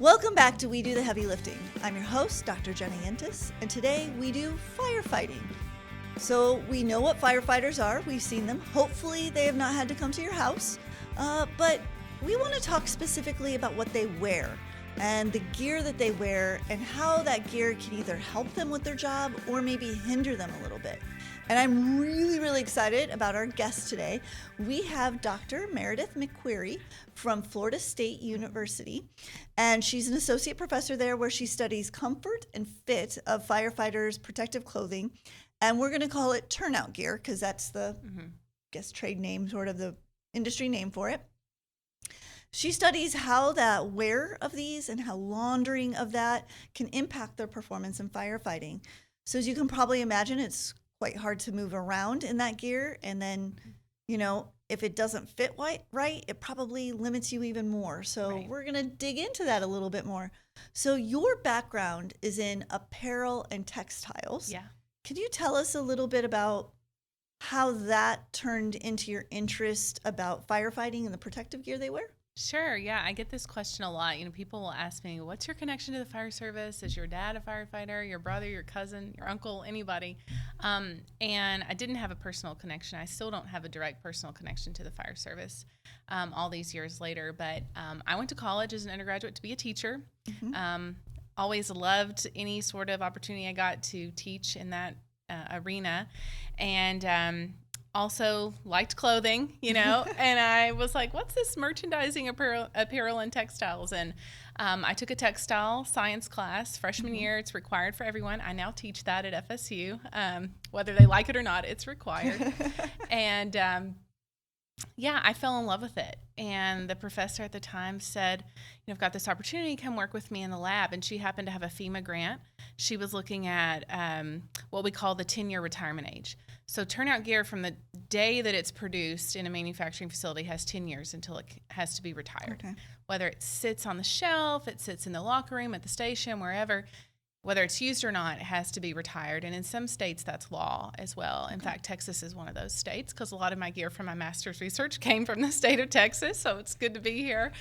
Welcome back to We Do the Heavy Lifting. I'm your host, Dr. Jenny Yentis, and today we do firefighting. So we know what firefighters are. We've seen them. Hopefully they have not had to come to your house. But we want to talk specifically about what they wear and the gear that they wear and how that gear can either help them with their job or maybe hinder them a little bit. And I'm really excited about our guest today. We have Dr. Meredith McQuarrie from Florida State University, and she's an associate professor there where she studies comfort and fit of firefighters' protective clothing. And we're going to call it turnout gear because that's the, trade name, sort of the industry name for it. She studies how that wear of these and how laundering of that can impact their performance in firefighting. So as you can probably imagine, it's quite hard to move around in that gear. And then, if it doesn't fit right, it probably limits you even more. So We're going to dig into that a little bit more. So your background is in apparel and textiles. Yeah. Could you tell us a little bit about how that turned into your interest about firefighting and the protective gear they wear? Sure. Yeah. I get this question a lot. People will ask me, what's your connection to the fire service? Is your dad a firefighter, your brother, your cousin, your uncle, anybody? And I didn't have a personal connection. I still don't have a direct personal connection to the fire service all these years later. But I went to college as an undergraduate to be a teacher. Always loved any sort of opportunity I got to teach in that arena. And also liked clothing, and I was like, what's this merchandising apparel and textiles? And I took a textile science class freshman year. It's required for everyone. I now teach that at FSU. Whether they like it or not, it's required. And I fell in love with it. And the professor at the time said, I've got this opportunity, come work with me in the lab. And she happened to have a FEMA grant. She was looking at what we call the 10-year retirement age. So turnout gear from the day that it's produced in a manufacturing facility has 10 years until it has to be retired. Okay. Whether it sits on the shelf, it sits in the locker room, at the station, wherever, whether it's used or not, it has to be retired. And in some states, that's law as well. In fact, Texas is one of those states because a lot of my gear from my master's research came from the state of Texas. So it's good to be here.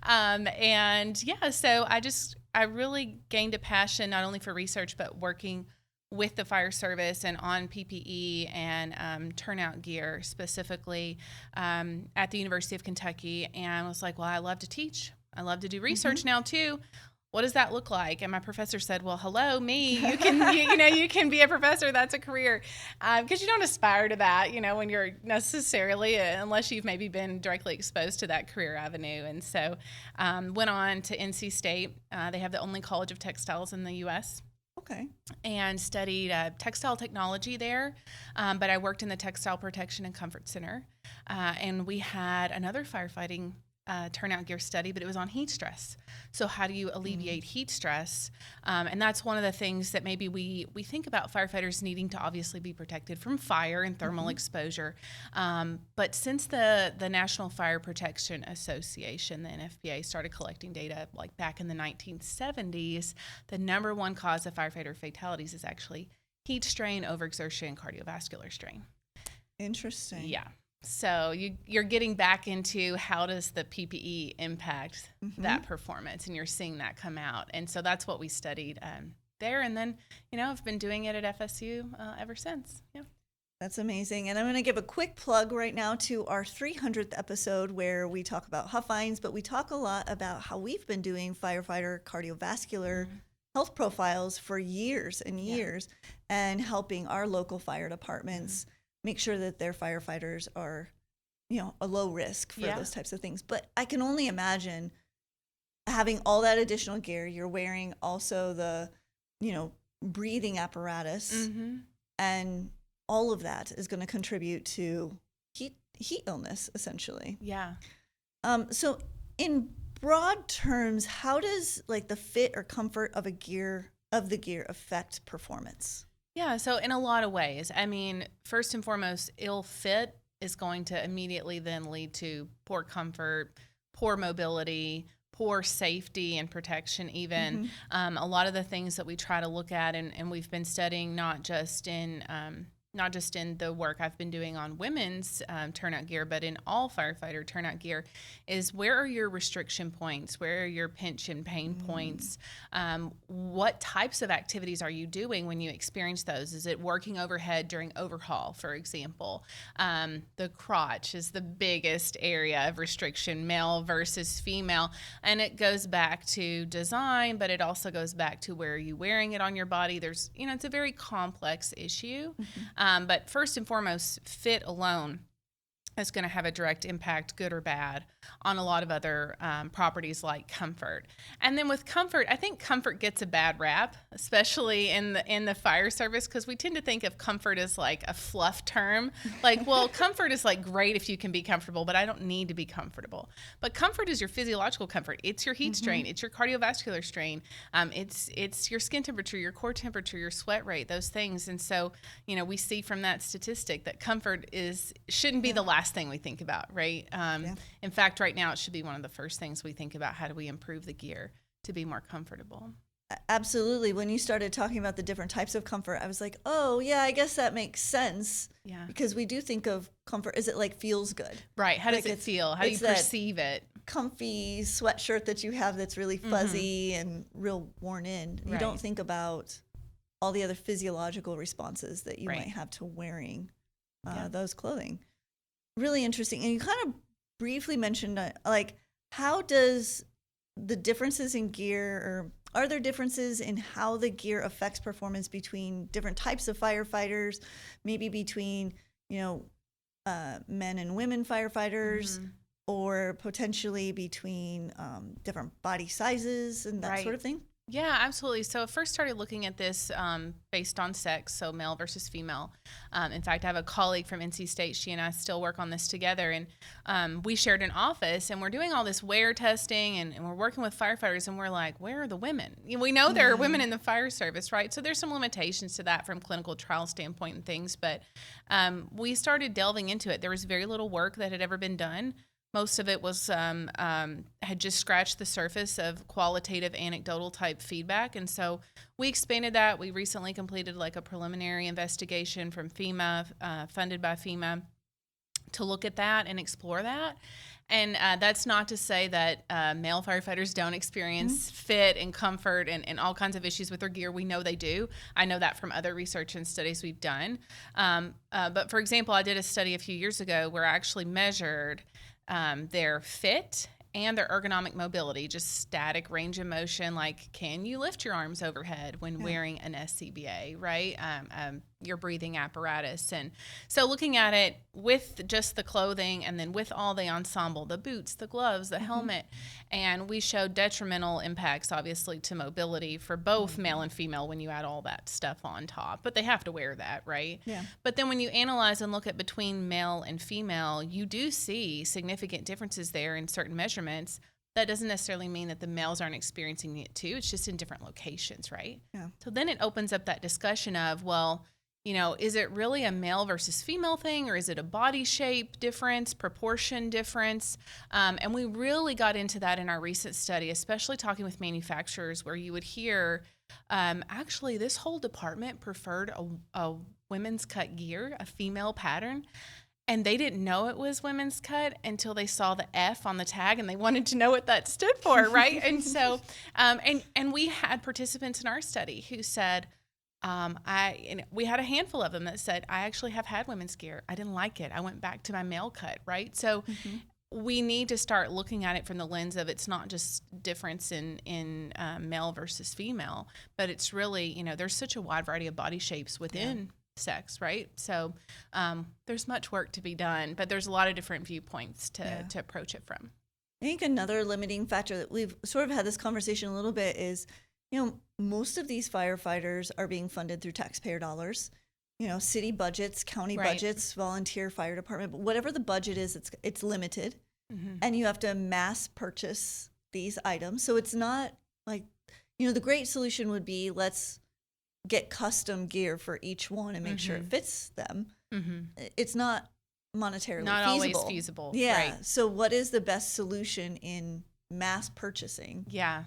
So I really gained a passion not only for research, but working with the fire service and on PPE and turnout gear specifically at the University of Kentucky. And I was like, well, I love to teach. I love to do research now too. What does that look like? And my professor said, well, hello, me. You can, you can be a professor. That's a career. Because you don't aspire to that, when you're necessarily, unless you've maybe been directly exposed to that career avenue. And so went on to NC State. They have the only college of textiles in the U.S. Okay. And studied textile technology there. But I worked in the Textile Protection and Comfort Center. And we had another firefighting turnout gear study, but it was on heat stress. So how do you alleviate heat stress? And that's one of the things that maybe we think about firefighters needing to obviously be protected from fire and thermal exposure. But since the National Fire Protection Association, the NFPA, started collecting data like back in the 1970s, the number one cause of firefighter fatalities is actually heat strain, overexertion, and cardiovascular strain. Interesting. Yeah. So you're getting back into how does the PPE impact that performance, and you're seeing that come out. And so that's what we studied there. And then, I've been doing it at FSU ever since. Yeah. That's amazing. And I'm going to give a quick plug right now to our 300th episode where we talk about Huffines, but we talk a lot about how we've been doing firefighter cardiovascular health profiles for years and years and helping our local fire departments make sure that their firefighters are, a low risk for those types of things. But I can only imagine having all that additional gear. You're wearing also the, breathing apparatus, and all of that is going to contribute to heat illness, essentially. Yeah. So in broad terms, how does the fit or comfort of the gear affect performance? Yeah, so in a lot of ways. I mean, first and foremost, ill fit is going to immediately then lead to poor comfort, poor mobility, poor safety and protection even. A lot of the things that we try to look at, and we've been studying not just in not just in the work I've been doing on women's turnout gear, but in all firefighter turnout gear, is where are your restriction points? Where are your pinch and pain points? What types of activities are you doing when you experience those? Is it working overhead during overhaul, for example? The crotch is the biggest area of restriction, male versus female. And it goes back to design, but it also goes back to where are you wearing it on your body? There's, it's a very complex issue. But first and foremost, fit alone is going to have a direct impact, good or bad, on a lot of other properties like comfort. And then with comfort, I think comfort gets a bad rap, especially in the fire service, because we tend to think of comfort as like a fluff term. Like, well, comfort is like great if you can be comfortable, but I don't need to be comfortable. But comfort is your physiological comfort. It's your heat strain. It's your cardiovascular strain. It's your skin temperature, your core temperature, your sweat rate, those things. And so, we see from that statistic that comfort shouldn't be the last thing we think about, right? In fact, right now it should be one of the first things we think about. How do we improve the gear to be more comfortable? Absolutely. When you started talking about the different types of comfort, I was like, oh yeah, I guess that makes sense. Yeah. Because we do think of comfort. Is it like feels good? Right. How does it feel? How do you perceive it? Comfy sweatshirt that you have that's really fuzzy and real worn in. You don't think about all the other physiological responses that you might have to wearing those clothing. Really interesting. And you kind of briefly mentioned how does the differences in gear, or are there differences in how the gear affects performance between different types of firefighters, maybe between men and women firefighters, or potentially between different body sizes and that sort of thing? Yeah, absolutely. So I first started looking at this based on sex, so male versus female. In fact, I have a colleague from NC State. She and I still work on this together. And we shared an office, and we're doing all this wear testing, and we're working with firefighters, and we're like, where are the women? We know there are women in the fire service, right? So there's some limitations to that from clinical trial standpoint and things. But we started delving into it. There was very little work that had ever been done. Most of it was had just scratched the surface of qualitative anecdotal type feedback. And so we expanded that. We recently completed like a preliminary investigation from FEMA, funded by FEMA, to look at that and explore that. And that's not to say that male firefighters don't experience fit and comfort and all kinds of issues with their gear. We know they do. I know that from other research and studies we've done. But for example, I did a study a few years ago where I actually measured their fit and their ergonomic mobility, just static range of motion, like can you lift your arms overhead when wearing an SCBA, right? Your breathing apparatus. And so looking at it with just the clothing and then with all the ensemble, the boots, the gloves, the helmet, and we showed detrimental impacts, obviously, to mobility for both male and female when you add all that stuff on top. But they have to wear that, right? Yeah. But then when you analyze and look at between male and female, you do see significant differences there in certain measurements. That doesn't necessarily mean that the males aren't experiencing it too. It's just in different locations, right? Yeah. So then it opens up that discussion of, well, is it really a male versus female thing, or is it a body shape difference, proportion difference? And we really got into that in our recent study, especially talking with manufacturers, where you would hear, actually, this whole department preferred a women's cut gear, a female pattern. And they didn't know it was women's cut until they saw the F on the tag, and they wanted to know what that stood for, right? And so, and we had participants in our study who said, we had a handful of them that said, I actually have had women's gear. I didn't like it. I went back to my male cut, right? So we need to start looking at it from the lens of it's not just difference in male versus female, but it's really, there's such a wide variety of body shapes within sex, right? So there's much work to be done, but there's a lot of different viewpoints to approach it from. I think another limiting factor that we've sort of had this conversation a little bit is, most of these firefighters are being funded through taxpayer dollars, city budgets, county budgets, volunteer fire department, but whatever the budget is, it's limited, and you have to mass purchase these items. So it's not like, the great solution would be, let's get custom gear for each one and make sure it fits them. It's not monetarily not feasible. Always feasible. Yeah. Right. So what is the best solution in mass purchasing? Yeah.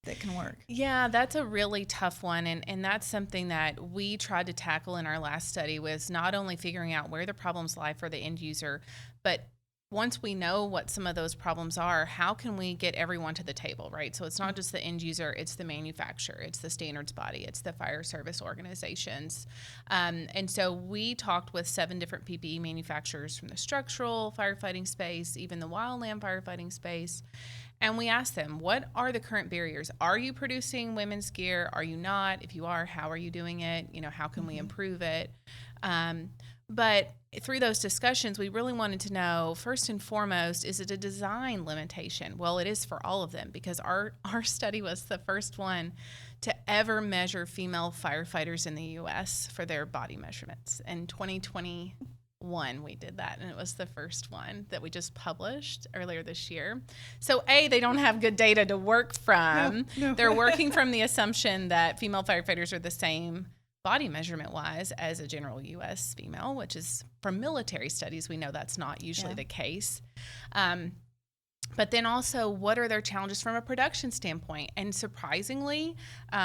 that can work? Yeah, that's a really tough one. And that's something that we tried to tackle in our last study, was not only figuring out where the problems lie for the end user, but once we know what some of those problems are, how can we get everyone to the table, right? So it's not just the end user, it's the manufacturer, it's the standards body, it's the fire service organizations. And so we talked with 7 different PPE manufacturers from the structural firefighting space, even the wildland firefighting space. And we asked them, what are the current barriers? Are you producing women's gear? Are you not? If you are, how are you doing it? How can we improve it? But through those discussions, we really wanted to know, first and foremost, is it a design limitation? Well, it is for all of them, because our study was the first one to ever measure female firefighters in the U.S. for their body measurements. In 2021, we did that, and it was the first one that we just published earlier this year. So, they don't have good data to work from. No. They're working from the assumption that female firefighters are the same body measurement-wise as a general U.S. female, which is, from military studies, we know that's not usually the case. But then also, what are their challenges from a production standpoint? And surprisingly,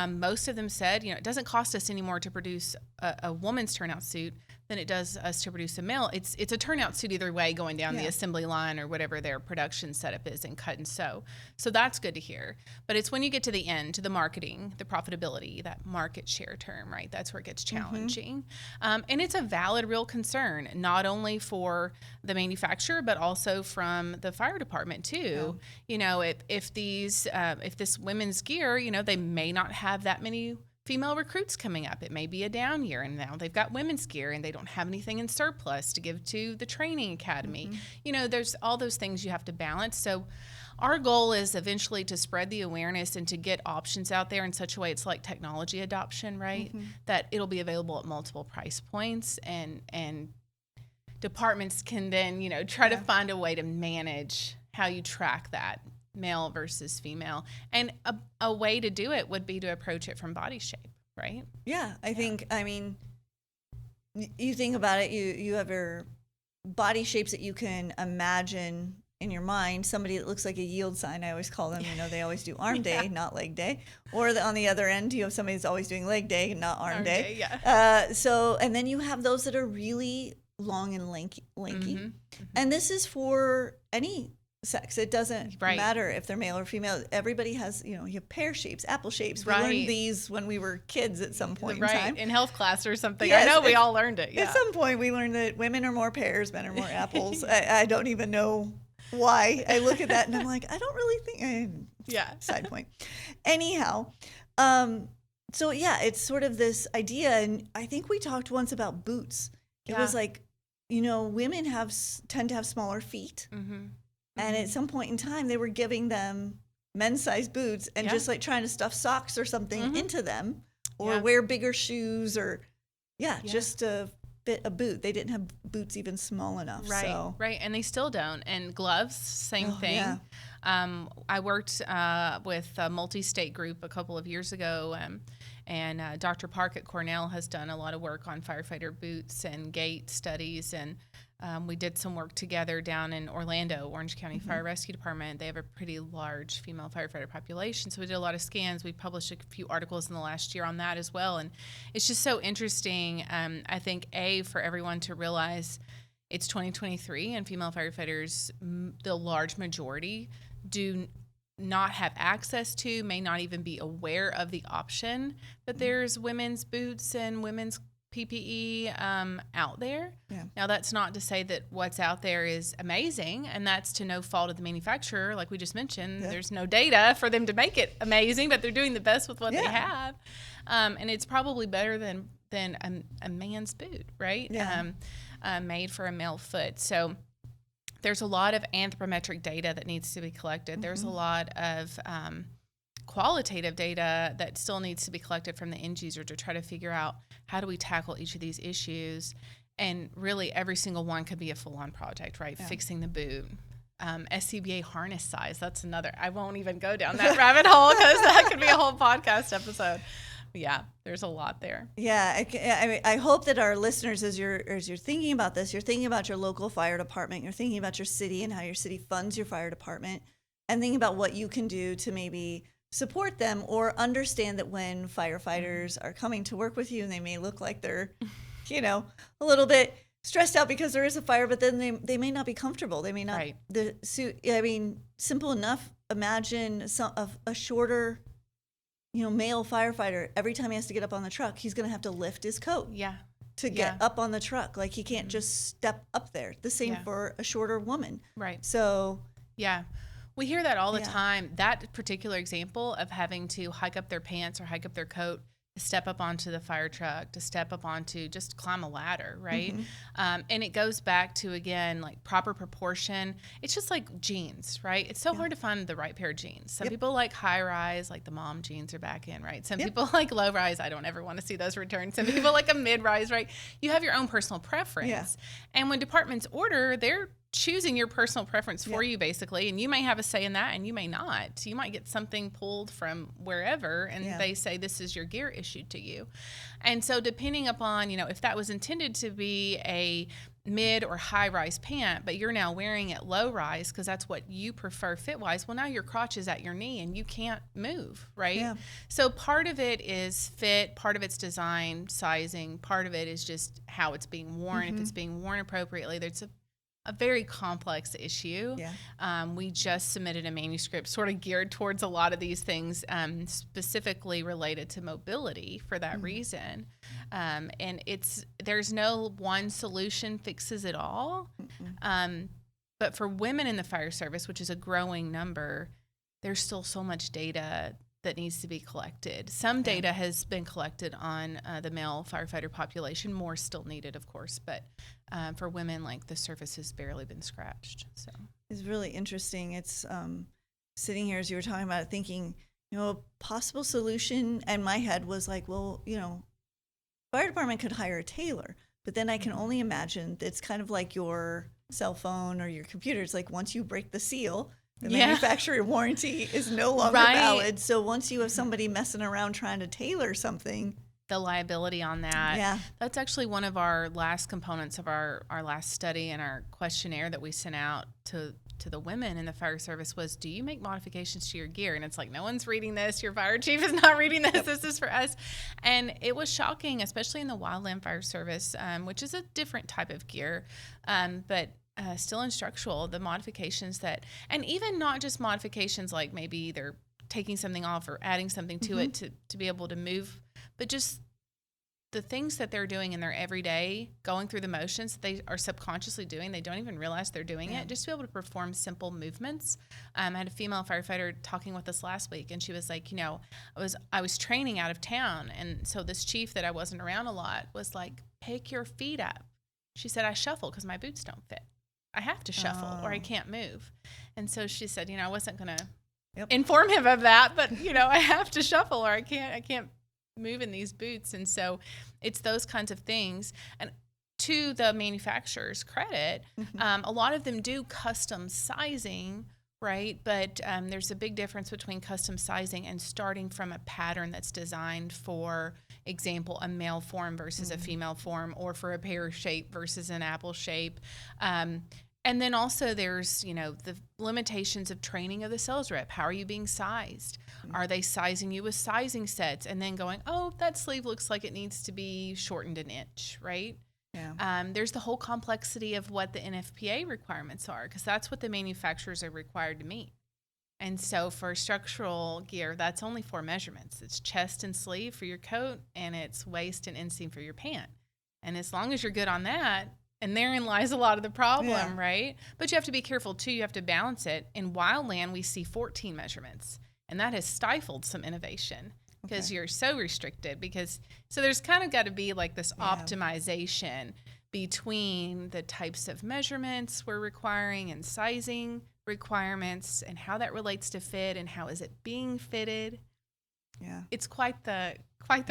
most of them said, it doesn't cost us any more to produce a woman's turnout suit than it does us to produce a male. It's a turnout suit either way, going down the assembly line or whatever their production setup is, and cut and sew. So that's good to hear. But it's when you get to the end, to the marketing, the profitability, that market share term, right? That's where it gets challenging. And it's a valid, real concern, not only for the manufacturer, but also from the fire department too. If this women's gear, they may not have that many female recruits coming up. It may be a down year, and now they've got women's gear and they don't have anything in surplus to give to the training academy. There's all those things you have to balance. So our goal is eventually to spread the awareness and to get options out there in such a way, it's like technology adoption, right? That it'll be available at multiple price points, and departments can then, try to find a way to manage how you track that, male versus female. And a way to do it would be to approach it from body shape, right? Yeah, I think, you think about it, you have your body shapes that you can imagine in your mind. Somebody that looks like a yield sign, I always call them, they always do arm day, not leg day. Or on the other end, you have somebody that's always doing leg day, not arm day. And then you have those that are really long and lanky. And this is for any sex. It doesn't matter if they're male or female. Everybody has, you have pear shapes, apple shapes. We learned these when we were kids at some point in time. In health class or something. Yes, I know we all learned it. At some point we learned that women are more pears, men are more apples. I don't even know why. I look at that and I'm like, I don't really think. Side point. Anyhow, so it's sort of this idea, and I think we talked once about boots. It was like, women tend to have smaller feet. And at some point in time, they were giving them men's size boots and just like trying to stuff socks or something into them, or wear bigger shoes, or just to fit a boot. They didn't have boots even small enough. Right. And they still don't. And gloves, same thing. Yeah. I worked with a multi-state group a couple of years ago, and Dr. Park at Cornell has done a lot of work on firefighter boots and gait studies, and we did some work together down in Orlando, Orange County Fire Rescue Department. They have a pretty large female firefighter population, so we did a lot of scans. We published a few articles in the last year on that as well, and it's just so interesting. I think, for everyone to realize it's 2023, and female firefighters, the large majority, do not have access to, may not even be aware of the option that there's women's boots and women's PPE out there. Now, that's not to say that what's out there is amazing, and that's to no fault of the manufacturer. Like we just mentioned, there's no data for them to make it amazing, but they're doing the best with what they have. And it's probably better than a man's boot, right? Made for a male foot. So there's a lot of anthropometric data that needs to be collected. There's a lot of qualitative data that still needs to be collected from the end user to try to figure out how do we tackle each of these issues. And really, every single one could be a full-on project, right? Fixing the boot. SCBA harness size, that's another. I won't even go down that rabbit hole because that could be a whole podcast episode. But there's a lot there. I hope that our listeners, as you're thinking about this, you're thinking about your local fire department, you're thinking about your city and how your city funds your fire department, and thinking about what you can do to maybe support them or understand that when firefighters are coming to work with you and they may look like they're, a little bit stressed out because there is a fire, but then they may not be comfortable. They may not, Right. the suit, simple enough. Imagine a shorter, male firefighter. Every time he has to get up on the truck, he's going to have to lift his coat. Yeah. To get up on the truck. Like he can't just step up there. The same for a shorter woman. Right. So. Yeah. We hear that all the time. That particular example of having to hike up their pants or hike up their coat to step up onto the fire truck, to step up onto, just climb a ladder, right? Mm-hmm. And it goes back to, again, like proper proportion. It's just like jeans, right? It's so hard to find the right pair of jeans. Some people like high rise, like the mom jeans are back in, right? Some people like low rise. I don't ever want to see those return. Some people like a mid rise, right? You have your own personal preference. Yeah. And when departments order, they're choosing your personal preference for you, basically, and you may have a say in that and you may not. You might get something pulled from wherever and they say this is your gear issued to you. And so depending upon, if that was intended to be a mid or high rise pant, but you're now wearing it low rise because that's what you prefer fit wise, well, now your crotch is at your knee and you can't move, right? So part of it is fit, part of it's design, sizing, part of it is just how it's being worn. If it's being worn appropriately, there's a very complex issue. We just submitted a manuscript sort of geared towards a lot of these things, specifically related to mobility for that reason. And there's no one solution fixes it all. But for women in the fire service, which is a growing number, there's still so much data that needs to be collected. Some data has been collected on the male firefighter population. More still needed, of course, but for women, like the surface has barely been scratched. So it's really interesting. It's sitting here as you were talking about it, thinking, a possible solution. And my head was like, well, fire department could hire a tailor, but then I can only imagine it's kind of like your cell phone or your computer. It's like once you break the seal, the manufacturer warranty is no longer valid. So once you have somebody messing around trying to tailor something, the liability on that. That's actually one of our last components of our last study and our questionnaire that we sent out to the women in the fire service was, do you make modifications to your gear? And it's like, no one's reading this. Your fire chief is not reading this. This is for us. And it was shocking, especially in the wildland fire service, which is a different type of gear. But still in structural, the modifications that, and even not just modifications like maybe they're taking something off or adding something to it to be able to move, but just the things that they're doing in their everyday, going through the motions that they are subconsciously doing, they don't even realize they're doing it, just to be able to perform simple movements. I had a female firefighter talking with us last week, and she was like, I was training out of town, and so this chief that I wasn't around a lot was like, pick your feet up. She said, I shuffle because my boots don't fit. I have to shuffle or I can't move. And so she said, I wasn't going to inform him of that, but, I have to shuffle or I can't move in these boots. And so it's those kinds of things. And to the manufacturer's credit, a lot of them do custom sizing, right? But there's a big difference between custom sizing and starting from a pattern that's designed for example, a male form versus a female form, or for a pear shape versus an apple shape. And then also there's, the limitations of training of the sales rep. How are you being sized? Are they sizing you with sizing sets and then going, oh, that sleeve looks like it needs to be shortened an inch, right? There's the whole complexity of what the NFPA requirements are, because that's what the manufacturers are required to meet. And so for structural gear, that's only 4 measurements. It's chest and sleeve for your coat, and it's waist and inseam for your pant. And as long as you're good on that, and therein lies a lot of the problem, right? But you have to be careful, too. You have to balance it. In wildland, we see 14 measurements, and that has stifled some innovation because you're so restricted. So there's kind of got to be like this optimization between the types of measurements we're requiring and sizing requirements and how that relates to fit and how is it being fitted. It's quite the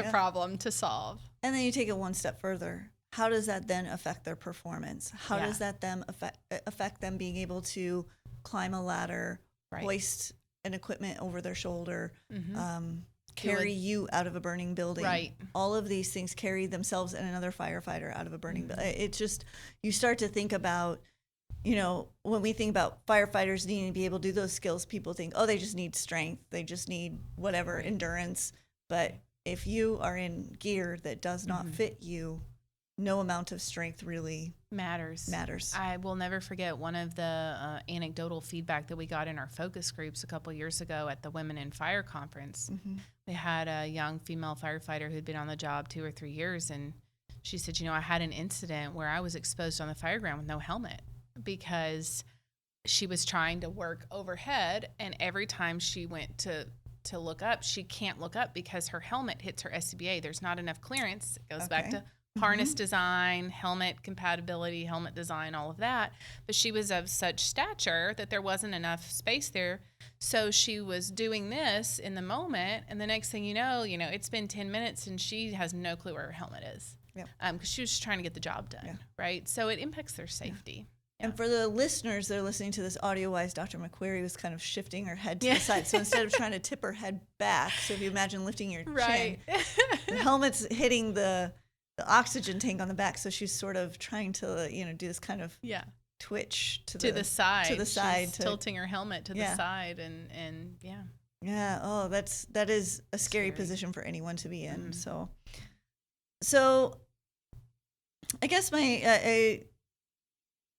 problem to solve. And then you take it one step further. How does that then affect their performance? How does that then affect them being able to climb a ladder, hoist an equipment over their shoulder, carry you out of a burning building? All of these things, carry themselves and another firefighter out of a burning building. It's just, you start to think about when we think about firefighters needing to be able to do those skills, people think, oh, they just need strength. They just need whatever endurance. But if you are in gear that does not fit you, no amount of strength really matters. I will never forget one of the anecdotal feedback that we got in our focus groups a couple years ago at the Women in Fire conference. We had a young female firefighter who'd been on the job 2 or 3 years, and she said, I had an incident where I was exposed on the fire ground with no helmet because she was trying to work overhead, and every time she went to look up, she can't look up because her helmet hits her SCBA. There's not enough clearance. It goes back to harness design, helmet compatibility, helmet design, all of that. But she was of such stature that there wasn't enough space there. So she was doing this in the moment, and the next thing you know, it's been 10 minutes and she has no clue where her helmet is. Because she was just trying to get the job done, right? So it impacts their safety. And for the listeners that are listening to this audio-wise, Dr. McQuarrie was kind of shifting her head to the side. So instead of trying to tip her head back, so if you imagine lifting your chin, the helmet's hitting the oxygen tank on the back. So she's sort of trying to, do this kind of twitch to the side. She's tilting her helmet to the side, and yeah. Yeah. Oh, that is a scary position for anyone to be in. So I guess my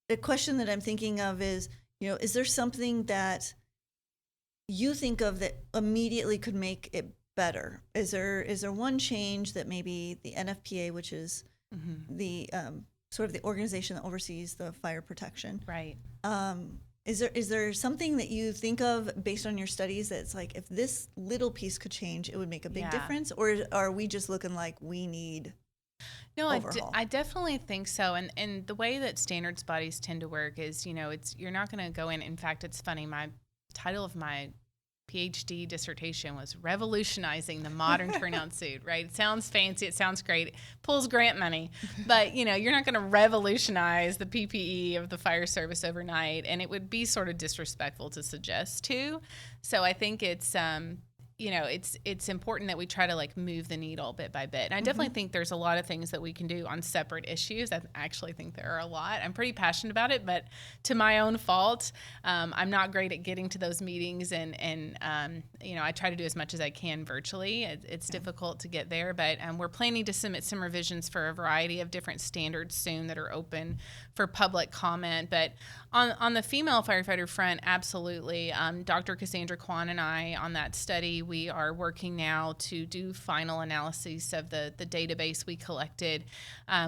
a question that I'm thinking of is, is there something that you think of that immediately could make it better? Is there one change that maybe the NFPA, which is the sort of the organization that oversees the fire protection, right? Is there something that you think of based on your studies that's like, if this little piece could change, it would make a big difference? Or are we just looking like we need No, I definitely think so. And the way that standards bodies tend to work is, you're not going to go in. In fact, it's funny. My title of my PhD dissertation was Revolutionizing the Modern Turnout Suit, right? It sounds fancy. It sounds great. It pulls grant money. But, you're not going to revolutionize the PPE of the fire service overnight. And it would be sort of disrespectful to suggest to. So I think it's it's important that we try to move the needle bit by bit. And I definitely think there's a lot of things that we can do on separate issues. I actually think there are a lot. I'm pretty passionate about it, but to my own fault, I'm not great at getting to those meetings. And I try to do as much as I can virtually. It's difficult to get there, but we're planning to submit some revisions for a variety of different standards soon that are open for public comment. But on the female firefighter front, absolutely. Dr. Cassandra Kwan and I on that study, we are working now to do final analyses of the database we collected.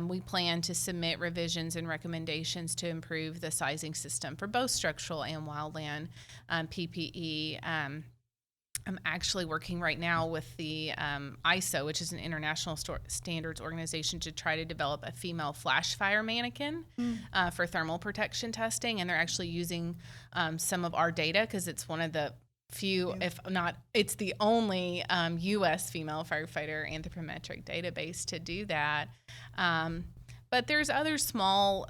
We plan to submit revisions and recommendations to improve the sizing system for both structural and wildland PPE. I'm actually working right now with the ISO, which is an international standards organization, to try to develop a female flash fire mannequin for thermal protection testing. And they're actually using some of our data because it's one of the few, if not, it's the only U.S. female firefighter anthropometric database to do that. But there's other small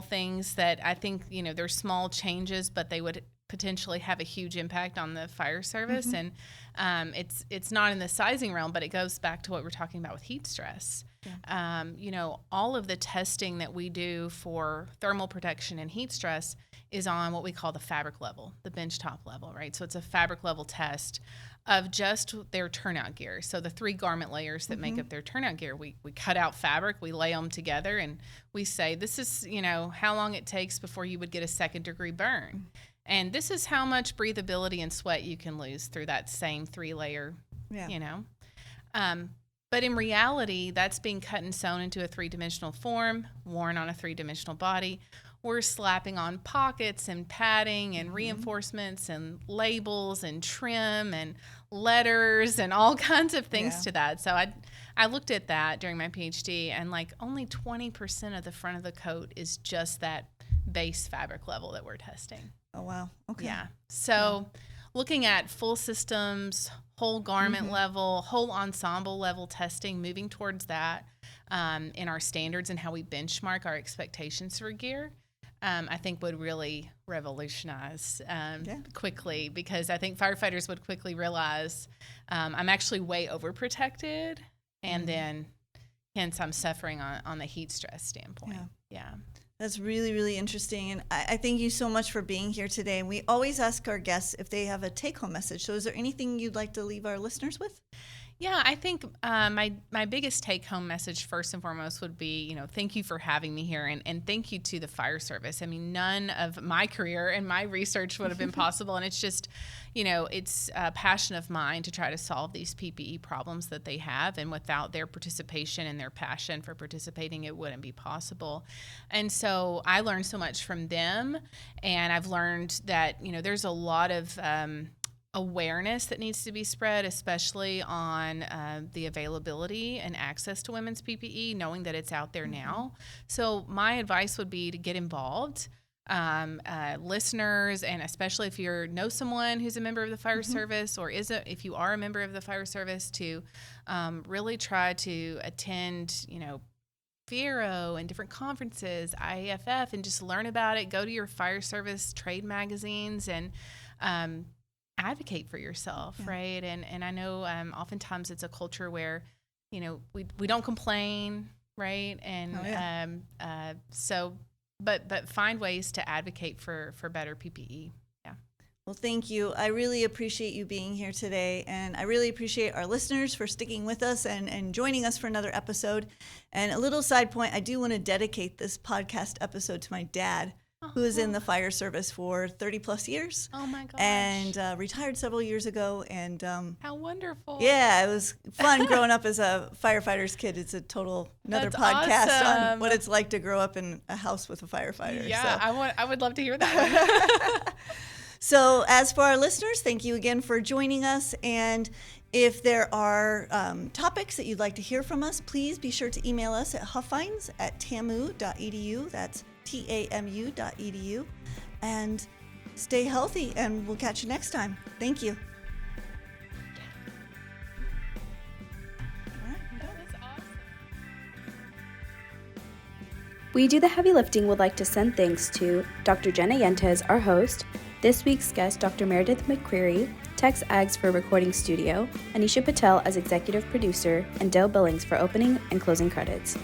things that I think, they're small changes, but they would potentially have a huge impact on the fire service. And it's not in the sizing realm, but it goes back to what we're talking about with heat stress. All of the testing that we do for thermal protection and heat stress is on what we call the fabric level, the benchtop level, right? So it's a fabric level test of just their turnout gear. So the 3 garment layers that make up their turnout gear, we cut out fabric, we lay them together, and we say, this is, how long it takes before you would get a 2nd-degree burn. And this is how much breathability and sweat you can lose through that same 3-layer, But in reality, that's being cut and sewn into a 3-dimensional form, worn on a 3-dimensional body. We're slapping on pockets and padding and reinforcements and labels and trim and letters and all kinds of things to that. So I looked at that during my PhD, and only 20% of the front of the coat is just that base fabric level that we're testing. Oh, wow. Okay. Yeah. So looking at full systems, whole garment level, whole ensemble level testing, moving towards that in our standards and how we benchmark our expectations for gear, I think would really revolutionize quickly, because I think firefighters would quickly realize I'm actually way overprotected, and then hence I'm suffering on the heat stress standpoint. Yeah. That's really, really interesting. And I thank you so much for being here today. And we always ask our guests if they have a take-home message. So is there anything you'd like to leave our listeners with? Yeah, I think my biggest take-home message first and foremost would be, thank you for having me here, and thank you to the fire service. I mean, none of my career and my research would have been possible, and it's just, it's a passion of mine to try to solve these PPE problems that they have, and without their participation and their passion for participating, it wouldn't be possible. And so I learned so much from them, and I've learned that, there's a lot of awareness that needs to be spread, especially on the availability and access to women's PPE, knowing that it's out there now. So my advice would be to get involved. Listeners, and especially if you know someone who's a member of the fire service, or if you are a member of the fire service, to really try to attend, FIRO and different conferences, IAFF, and just learn about it. Go to your fire service trade magazines and advocate for yourself, right? And I know oftentimes it's a culture where, we don't complain, right? And but find ways to advocate for better PPE. Yeah. Well, thank you. I really appreciate you being here today, and I really appreciate our listeners for sticking with us and joining us for another episode. And a little side point, I do want to dedicate this podcast episode to my dad, who was in the fire service for 30 plus years. Oh my gosh. And retired several years ago. And how wonderful. Yeah, it was fun growing up as a firefighter's kid. It's another That's podcast awesome. on what it's like to grow up in a house with a firefighter. Yeah, so. I would love to hear that one. So as for our listeners, thank you again for joining us. And if there are topics that you'd like to hear from us, please be sure to email us at huffines@tamu.edu. That's tamu.edu. And stay healthy, and we'll catch you next time. Thank you. That was awesome. We Do the Heavy Lifting would like to send thanks to Dr. Jenna Yentes, our host, this week's guest, Dr. Meredith McCreary, Tex Aggs for recording studio, Anisha Patel as executive producer, and Dale Billings for opening and closing credits.